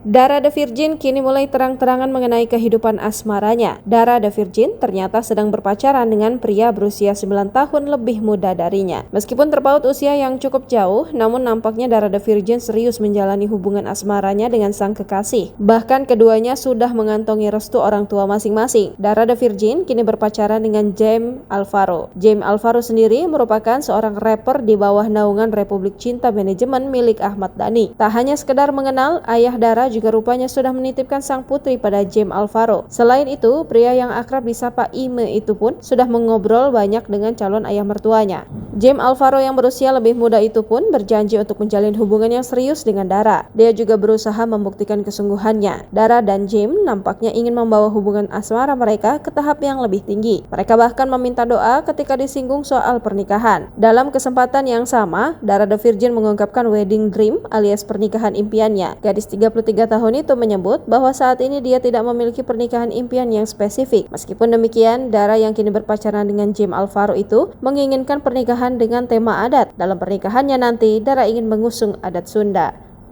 Dara The Virgin kini mulai terang-terangan mengenai kehidupan asmaranya. Dara The Virgin ternyata sedang berpacaran dengan pria berusia 9 tahun lebih muda darinya. Meskipun terpaut usia yang cukup jauh, namun nampaknya Dara The Virgin serius menjalani hubungan asmaranya dengan sang kekasih. Bahkan keduanya sudah mengantongi restu orang tua masing-masing. Dara The Virgin kini berpacaran dengan James Alvaro. James Alvaro sendiri merupakan seorang rapper di bawah naungan Republik Cinta Manajemen milik Ahmad Dhani. Tak hanya sekedar mengenal, ayah Dara juga rupanya sudah menitipkan sang putri pada James Alvaro. Selain itu, pria yang akrab disapa Ime itu pun sudah mengobrol banyak dengan calon ayah mertuanya. James Alvaro yang berusia lebih muda itu pun berjanji untuk menjalin hubungan yang serius dengan Dara. Dia juga berusaha membuktikan kesungguhannya. Dara dan James nampaknya ingin membawa hubungan asmara mereka ke tahap yang lebih tinggi. Mereka bahkan meminta doa ketika disinggung soal pernikahan. Dalam kesempatan yang sama, Dara The Virgin mengungkapkan wedding dream alias pernikahan impiannya. Gadis 33 tahun itu menyebut bahwa saat ini dia tidak memiliki pernikahan impian yang spesifik. Meskipun demikian, Dara yang kini berpacaran dengan James Alvaro itu menginginkan pernikahan dengan tema adat. Dalam pernikahannya nanti, Dara ingin mengusung adat Sunda.